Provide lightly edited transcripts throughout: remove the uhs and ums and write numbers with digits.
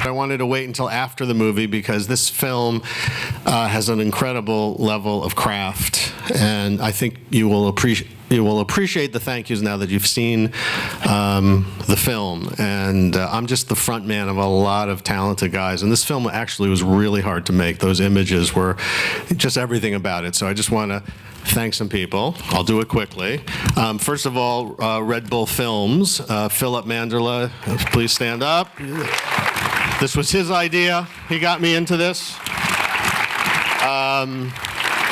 I wanted to wait until after the movie because this film has an incredible level of craft, and I think you will appreciate the thank yous now that you've seen the film. And I'm just the front man of a lot of talented guys, and this film actually was really hard to make. Those images were just everything about it. So I just want to thank some people. I'll do it quickly. First of all, Red Bull Films. Philipp Manderla, please stand up. This was his idea. He got me into this.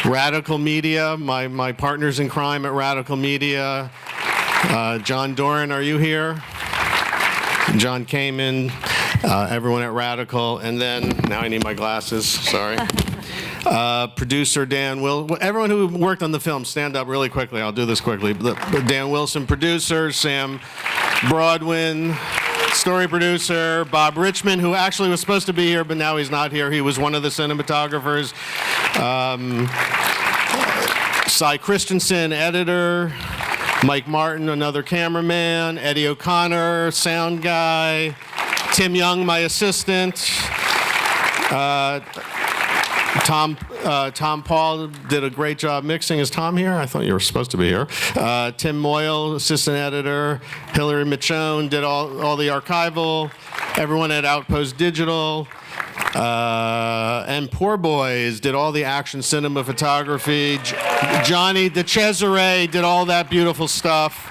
Radical Media, my partners in crime at Radical Media. John Doran, are you here? John Kamen, everyone at Radical. And then, now I need my glasses, sorry. Producer Dan everyone who worked on the film, stand up really quickly. I'll do this quickly. Dan Wilson, producer. Sam Broadwin, story producer. Bob Richman, who actually was supposed to be here, but now he's not here. He was one of the cinematographers. Cy Christensen, editor. Mike Martin, another cameraman. Eddie O'Connor, sound guy. Tim Young, my assistant. Tom Paul did a great job mixing. Is Tom here? I thought you were supposed to be here. Tim Moyle, assistant editor. Hillary Michonne did all the archival. Everyone at Outpost Digital. And Poor Boys did all the action cinema photography. Johnny Decesare did all that beautiful stuff.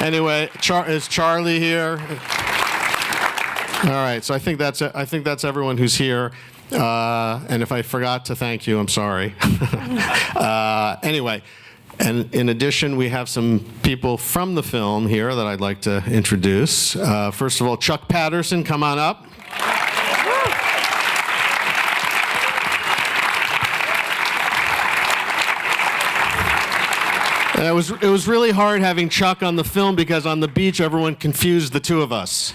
Anyway, is Charlie here? All right, so I think that's everyone who's here. And if I forgot to thank you, I'm sorry. Anyway, and in addition, we have some people from the film here that I'd like to introduce. First of all, Chuck Patterson, come on up. It was really hard having Chuck on the film because on the beach everyone confused the two of us.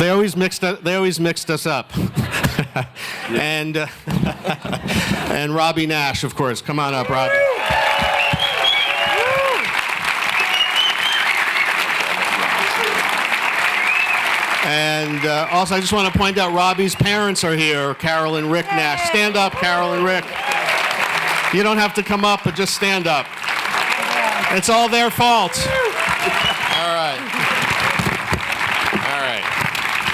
They always mixed us up. And Robby Naish, of course. Come on up, Robby. And also, I just want to point out Robby's parents are here, Carol and Rick Naish. Stand up, Carol and Rick. You don't have to come up, but just stand up. It's all their fault. All right. All right.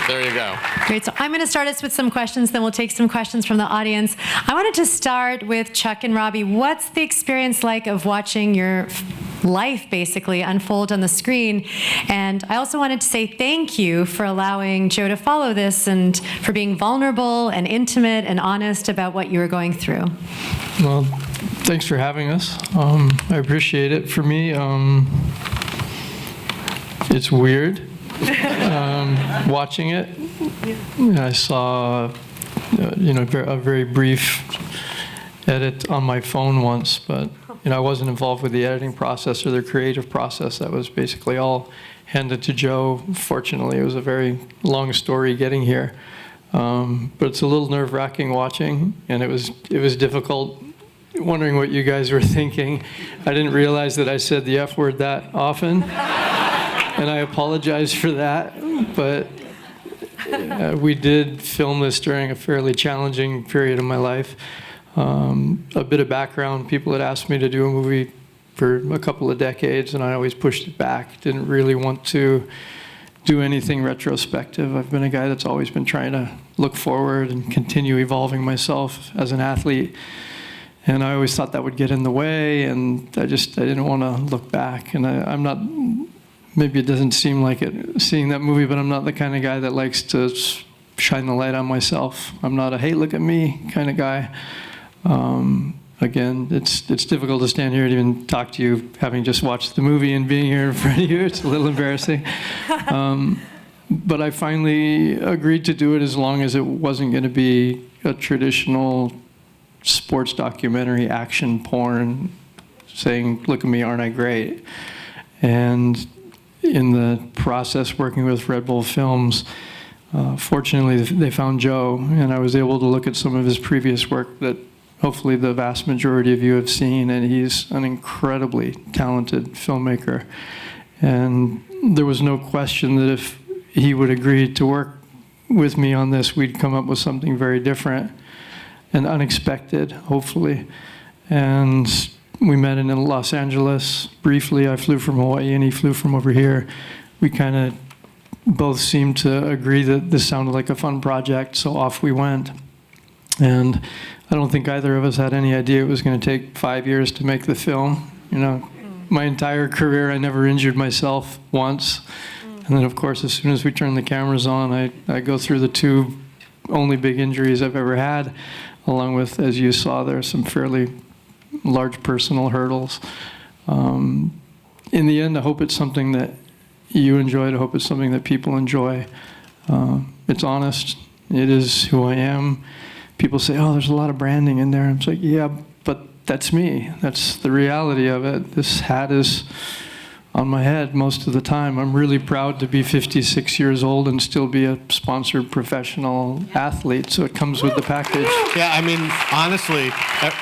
There you go. Great. So I'm going to start us with some questions, then we'll take some questions from the audience. I wanted to start with Chuck and Robby. What's the experience like of watching your life basically unfold on the screen? And I also wanted to say thank you for allowing Joe to follow this and for being vulnerable and intimate and honest about what you were going through. Well, thanks for having us. I appreciate it. For me, it's weird watching it. I saw, a very brief edit on my phone once, but I wasn't involved with the editing process or the creative process. That was basically all handed to Joe. Fortunately, it was a very long story getting here, but it's a little nerve-wracking watching, and it was difficult. Wondering what you guys were thinking. I didn't realize that I said the F word that often, and I apologize for that, but we did film this during a fairly challenging period of my life. A bit of background, people had asked me to do a movie for a couple of decades, and I always pushed it back. Didn't really want to do anything retrospective. I've been a guy that's always been trying to look forward and continue evolving myself as an athlete. And I always thought that would get in the way, and I didn't want to look back. And I'm not, maybe it doesn't seem like it seeing that movie, but I'm not the kind of guy that likes to shine the light on myself. I'm not a, hey, look at me kind of guy. Again, it's difficult to stand here and even talk to you having just watched the movie and being here in front of you. It's a little embarrassing. But I finally agreed to do it as long as it wasn't going to be a traditional sports documentary, action porn, saying, look at me, aren't I great? And in the process working with Red Bull Films, fortunately they found Joe, and I was able to look at some of his previous work that hopefully the vast majority of you have seen, and he's an incredibly talented filmmaker. And there was no question that if he would agree to work with me on this, we'd come up with something very different and unexpected, hopefully. And we met in Los Angeles briefly. I flew from Hawaii and he flew from over here. We kind of both seemed to agree that this sounded like a fun project, so off we went. And I don't think either of us had any idea it was going to take 5 years to make the film. You know, my entire career, I never injured myself once. And then, of course, as soon as we turn the cameras on, I go through the 2 only big injuries I've ever had, along with, as you saw there, some fairly large personal hurdles. In the end, I hope it's something that you enjoyed. I hope it's something that people enjoy. It's honest. It is who I am. People say, oh, there's a lot of branding in there. I'm like, yeah, but that's me. That's the reality of it. This hat is on my head most of the time. I'm really proud to be 56 years old and still be a sponsored professional athlete, so it comes with the package. Yeah, I mean, honestly,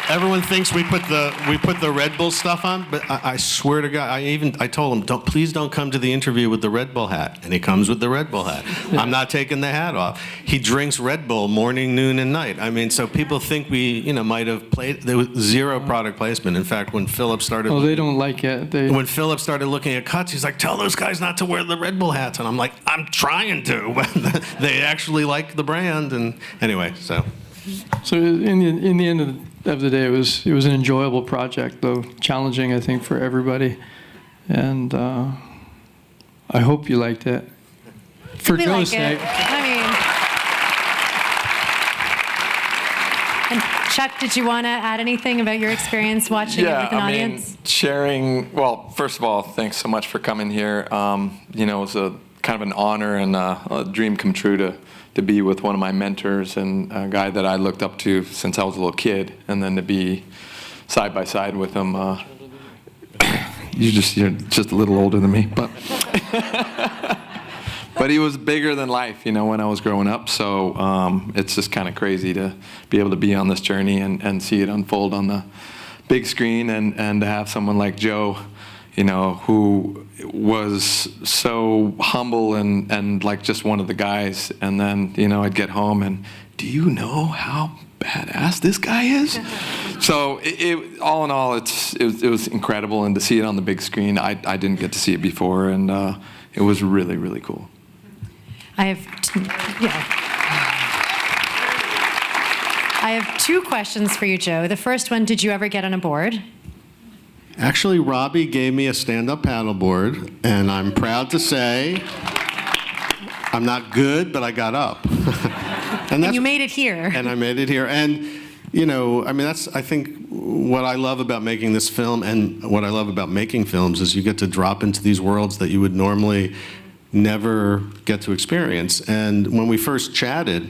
everyone thinks we put the Red Bull stuff on, but I swear to God, I told him, please don't come to the interview with the Red Bull hat, and he comes with the Red Bull hat. I'm not taking the hat off. He drinks Red Bull morning, noon, and night. I mean, so people think we, might have played. There was zero product placement. In fact, when Philipp started, they don't like it. When Philipp started looking at cuts, he's like, tell those guys not to wear the Red Bull hats, and I'm like, I'm trying to, but they actually like the brand, and anyway, so. So in the end of the day, it was an enjoyable project, though challenging, I think, for everybody, and I hope you liked it. For Joe's sake. And Chuck, did you want to add anything about your experience watching it with an audience? Sharing, well, first of all, thanks so much for coming here. It was a kind of an honor and a dream come true to be with one of my mentors and a guy that I looked up to since I was a little kid, and then to be side by side with him. You're just a little older than me, but but he was bigger than life, when I was growing up. So it's just kind of crazy to be able to be on this journey and see it unfold on the big screen, and to have someone like Joe, who was so humble and like just one of the guys. And then, I'd get home and, do you know how badass this guy is? So it all in all, it was incredible. And to see it on the big screen, I didn't get to see it before. And it was really, really cool. I have 2 questions for you, Joe. The first one, did you ever get on a board? Actually, Robby gave me a stand-up paddleboard, and I'm proud to say I'm not good, but I got up. And you made it here. And I made it here. And, that's, I think, what I love about making this film, and what I love about making films, is you get to drop into these worlds that you would normally never get to experience. And when we first chatted,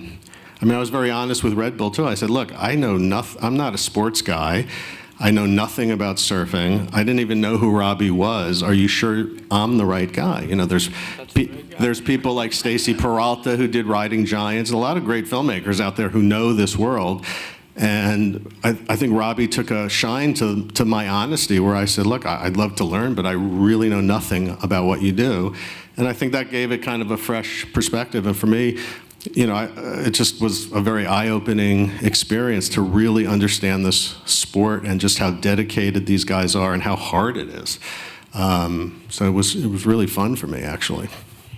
I was very honest with Red Bull, too. I said, look, I know nothing. I'm not a sports guy. I know nothing about surfing. I didn't even know who Robby was. Are you sure I'm the right guy? There's people like Stacy Peralta who did Riding Giants, and a lot of great filmmakers out there who know this world. And I think Robby took a shine to my honesty, where I said, look, I'd love to learn, but I really know nothing about what you do. And I think that gave it kind of a fresh perspective. And for me, it just was a very eye-opening experience to really understand this sport and just how dedicated these guys are and how hard it is. So it was really fun for me, actually.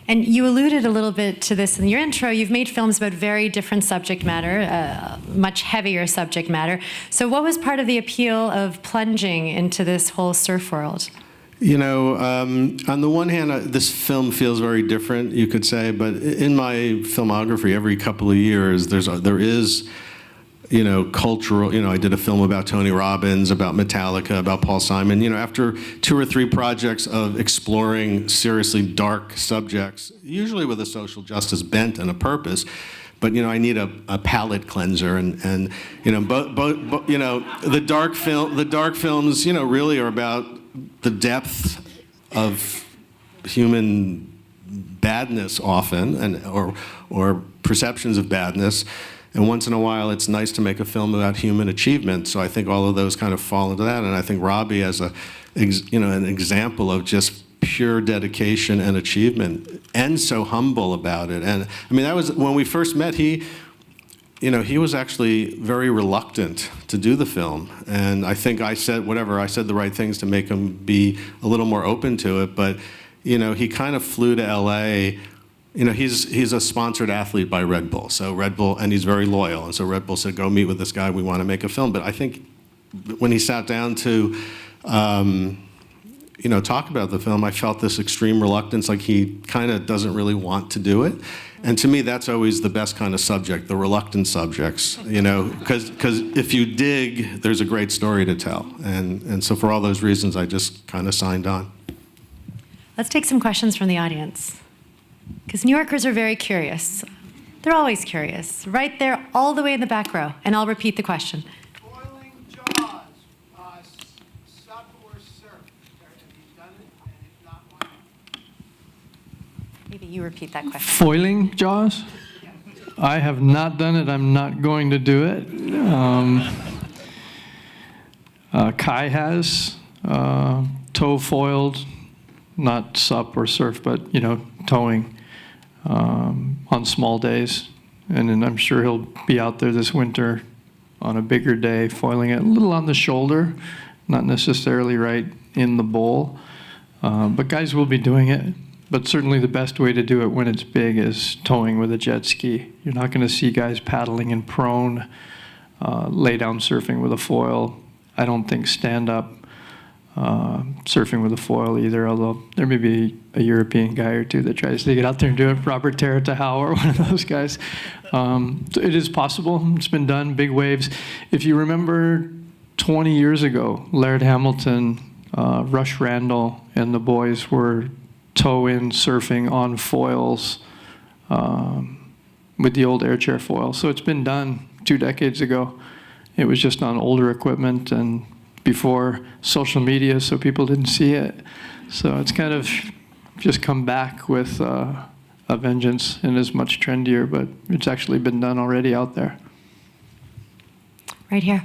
And you alluded a little bit to this in your intro. You've made films about very different subject matter, much heavier subject matter. So what was part of the appeal of plunging into this whole surf world? On the one hand, this film feels very different, you could say, but in my filmography, every couple of years, there is cultural, I did a film about Tony Robbins, about Metallica, about Paul Simon. After 2 or 3 projects of exploring seriously dark subjects, usually with a social justice bent and a purpose, but I need a palate cleanser, and the dark films, really are about the depth of human badness often, or perceptions of badness. And once in a while, it's nice to make a film about human achievement. So I think all of those kind of fall into that. And I think Robby, as an example of just pure dedication and achievement, and so humble about it. And I mean, that was when we first met. He was actually very reluctant to do the film, and I think I said the right things to make him be a little more open to it. But he kind of flew to L.A. He's a sponsored athlete by Red Bull, and he's very loyal, and so Red Bull said, "Go meet with this guy. We want to make a film." But I think when he sat down to talk about the film, I felt this extreme reluctance, like he kind of doesn't really want to do it. And to me, that's always the best kind of subject, the reluctant subjects, because if you dig, there's a great story to tell. And so for all those reasons, I just kind of signed on. Let's take some questions from the audience, because New Yorkers are very curious. They're always curious, right there all the way in the back row. And I'll repeat the question. Foiling jaws, sub or surf. Have you done it? And if not, why not? Maybe you repeat that question. Foiling jaws? I have not done it. I'm not going to do it. Kai has tow foiled, not sup or surf, but towing on small days. And then I'm sure he'll be out there this winter on a bigger day, foiling it a little on the shoulder, not necessarily right in the bowl. But guys will be doing it. But certainly the best way to do it when it's big is towing with a jet ski. You're not going to see guys paddling in prone, lay down surfing with a foil. I don't think stand up surfing with a foil either, although there may be a European guy or two that tries to get out there and do it. Robert Taratahau or one of those guys. So it is possible. It's been done, big waves. If you remember 20 years ago, Laird Hamilton, Rush Randall, and the boys were tow-in surfing on foils with the old air chair foil. So it's been done 2 decades ago. It was just on older equipment and before social media, so people didn't see it. So it's kind of just come back with a vengeance and is much trendier, but it's actually been done already out there. Right here.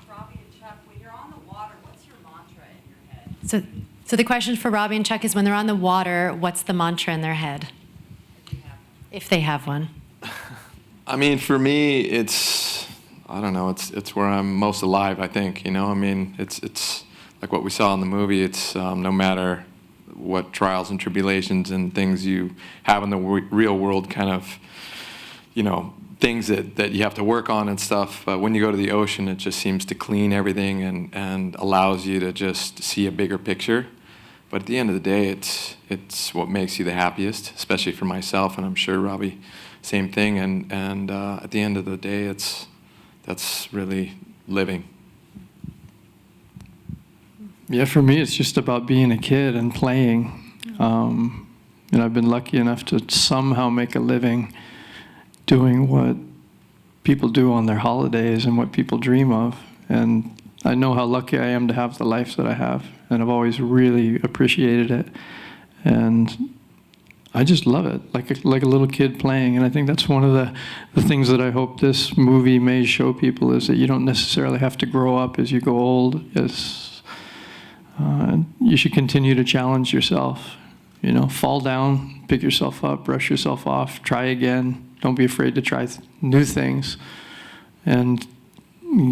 Robby and Chuck, when you're on the water, what's your mantra in your head? So the question for Robby and Chuck is, when they're on the water, what's the mantra in their head? If they have one. I mean, for me, I don't know, it's where I'm most alive, I think, I mean, it's like what we saw in the movie. It's no matter what trials and tribulations and things you have in the real world, kind of, things that you have to work on and stuff. But when you go to the ocean, it just seems to clean everything and allows you to just see a bigger picture. But at the end of the day, it's what makes you the happiest, especially for myself, and I'm sure Robby, same thing. And at the end of the day, that's really living. Yeah, for me, it's just about being a kid and playing. I've been lucky enough to somehow make a living doing what people do on their holidays and what people dream of. And I know how lucky I am to have the life that I have, and I've always really appreciated it. And I just love it, like a little kid playing. And I think that's one of the things that I hope this movie may show people, is that you don't necessarily have to grow up as you go old. You should continue to challenge yourself. Fall down, pick yourself up, brush yourself off, try again. Don't be afraid to try new things. And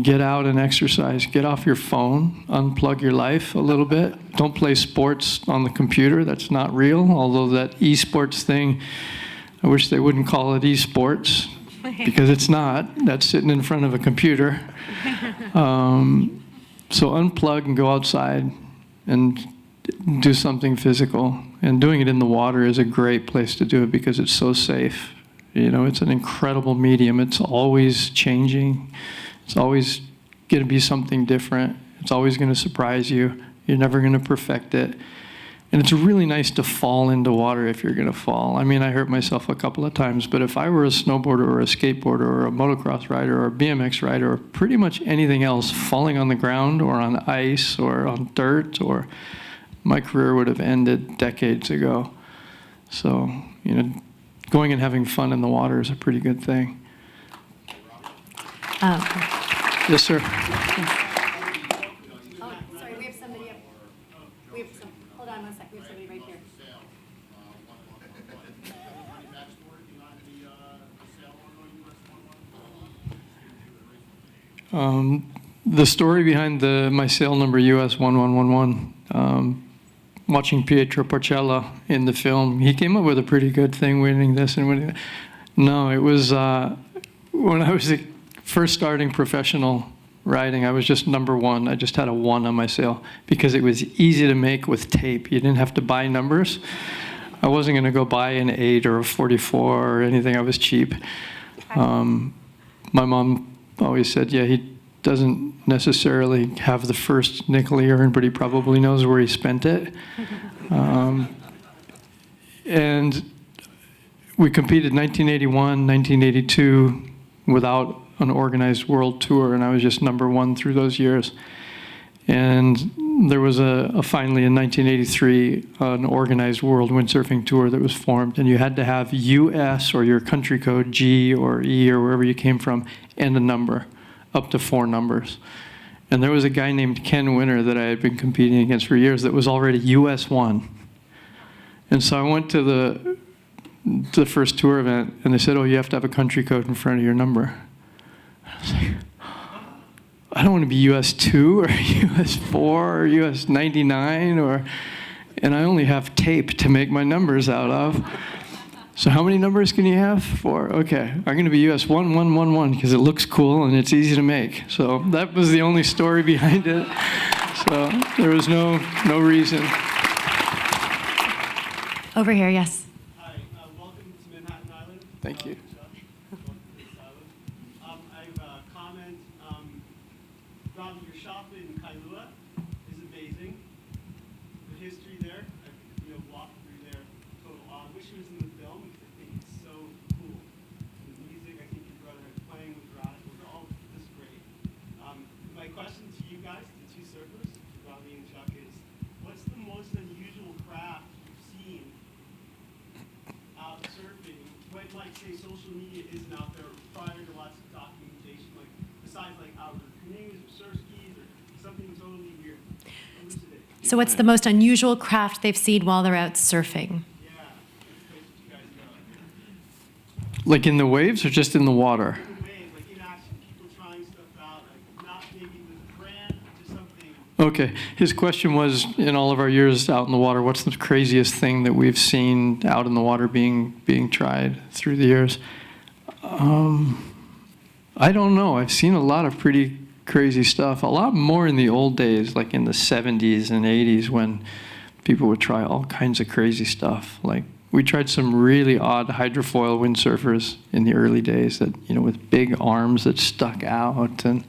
get out and exercise. Get off your phone. Unplug your life a little bit. Don't play sports on the computer. That's not real. Although that esports thing, I wish they wouldn't call it esports, because it's not. That's sitting in front of a computer. So unplug and go outside and do something physical. And doing it in the water is a great place to do it because it's so safe. It's an incredible medium. It's always changing. It's always going to be something different. It's always going to surprise you. You're never going to perfect it. And it's really nice to fall into water if you're going to fall. I mean, I hurt myself a couple of times, but if I were a snowboarder or a skateboarder or a motocross rider or a BMX rider or pretty much anything else, falling on the ground or on ice or on dirt, or my career would have ended decades ago. So, going and having fun in the water is a pretty good thing. Yes, sir. Oh, sorry, we have somebody up. Hold on one sec. We have somebody The story behind my sail number US 1111, watching Pietro Porcella in the film, he came up with a pretty good thing, winning this and winning that. No, it was when I was first starting professional riding, I was just number one. I just had a 1 on my sail because it was easy to make with tape. You didn't have to buy numbers. I wasn't going to go buy an 8 or a 44 or anything. I was cheap. My mom always said, yeah, he doesn't necessarily have the first nickel he earned, but he probably knows where he spent it. And we competed 1981, 1982 without an organized world tour, and I was just number 1 through those years. And there was finally in 1983 an organized world windsurfing tour that was formed, and you had to have US or your country code G or E or wherever you came from and a number, up to 4 numbers. And there was a guy named Ken Winner that I had been competing against for years that was already US 1. And so I went to the first tour event, and they said, oh, you have to have a country code in front of your number. I was like, I don't want to be US 2 or US 4 or US 99, and I only have tape to make my numbers out of. So how many numbers can you have? 4. Okay, I'm going to be US 1111 because it looks cool and it's easy to make. So that was the only story behind it. So there was no reason. Over here, yes. Hi, welcome to Manhattan Island. Thank you. Welcome to this island. I have a comment. Robby, your shop in Kailua is amazing. The history there, I've walked through there. Total awe. I wish it was in the film because I think it's so cool. The music, I think your brother is playing with Randall. They're all just great. My question to you guys, the 2 surfers, Robby and Chuck, is what's the most unusual craft you've seen out surfing when, like, say, social media isn't out there prior to lots of documentation, like, besides, like, outer canoes or surf skis or something totally weird? Elucidate. So what's the most unusual craft they've seen while they're out surfing? Yeah, it's places you guys go. Like in the waves or just in the water? In the waves, like in action, people trying stuff out, like not maybe with a brand, but just something. Okay. His question was, in all of our years out in the water, what's the craziest thing that we've seen out in the water being tried through the years? I don't know. I've seen a lot of pretty crazy stuff. A lot more in the old days, like in the 70s and 80s when people would try all kinds of crazy stuff. Like we tried some really odd hydrofoil windsurfers in the early days that, with big arms that stuck out and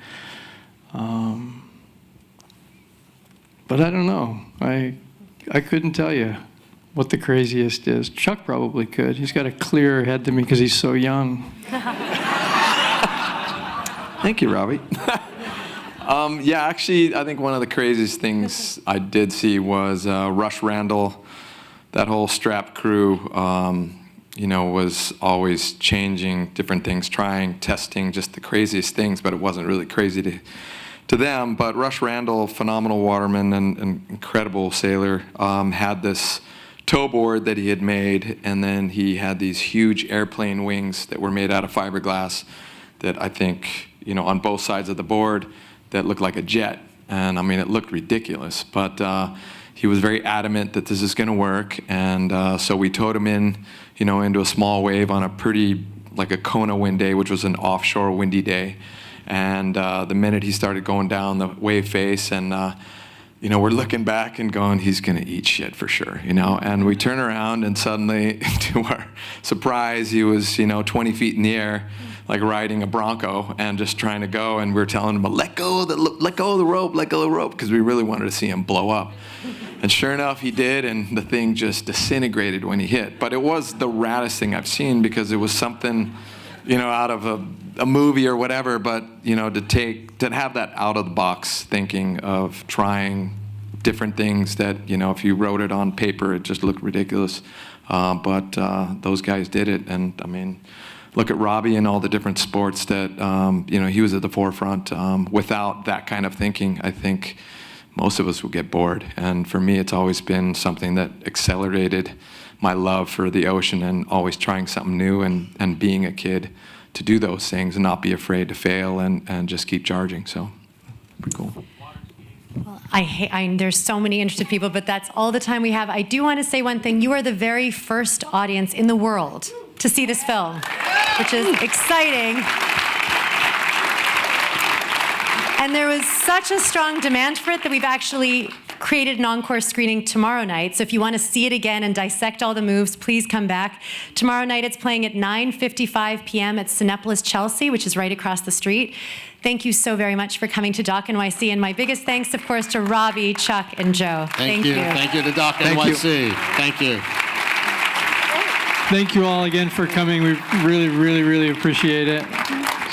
but I don't know. I couldn't tell you what the craziest is. Chuck probably could. He's got a clearer head than me because he's so young. Thank you, Robby. Yeah, actually, I think one of the craziest things I did see was Rush Randall. That whole strap crew, was always changing different things, trying, testing, just the craziest things, but it wasn't really crazy to them. But Rush Randall, phenomenal waterman and incredible sailor, had this tow board that he had made, and then he had these huge airplane wings that were made out of fiberglass that I think, on both sides of the board that looked like a jet. And I mean, it looked ridiculous, but he was very adamant that this is going to work. And so we towed him in, into a small wave on a pretty, like a Kona wind day, which was an offshore windy day. And the minute he started going down the wave face, and we're looking back and going, he's going to eat shit for sure, And we turn around, and suddenly, to our surprise, he was, 20 feet in the air, like riding a Bronco and just trying to go. And we were telling him, let go of the rope, because we really wanted to see him blow up. And sure enough, he did, and the thing just disintegrated when he hit. But it was the raddest thing I've seen because it was something, out of a movie or whatever. But to have that out of the box thinking of trying different things that if you wrote it on paper, it just looked ridiculous. But those guys did it, and I mean, look at Robby and all the different sports that he was at the forefront. Without that kind of thinking, I think most of us would get bored. And for me, it's always been something that accelerated my love for the ocean and always trying something new and being a kid, do those things and not be afraid to fail and just keep charging. So, pretty cool. There's so many interested people, but that's all the time we have. I do want to say one thing. You are the very first audience in the world to see this film, which is exciting. And there was such a strong demand for it that we've actually created an encore screening tomorrow night. So if you want to see it again and dissect all the moves, please come back. Tomorrow night it's playing at 9:55 p.m. at Cinepolis Chelsea, which is right across the street. Thank you so very much for coming to Doc NYC. And my biggest thanks, of course, to Robby, Chuck, and Joe. Thank you. Thank you to Doc NYC. Thank you. Thank you all again for coming. We really, really, really appreciate it.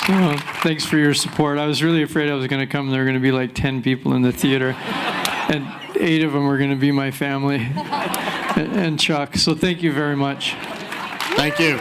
So thanks for your support. I was really afraid I was going to come and there were going to be like 10 people in the theater. And 8 of them were going to be my family and Chuck. So thank you very much. Thank you.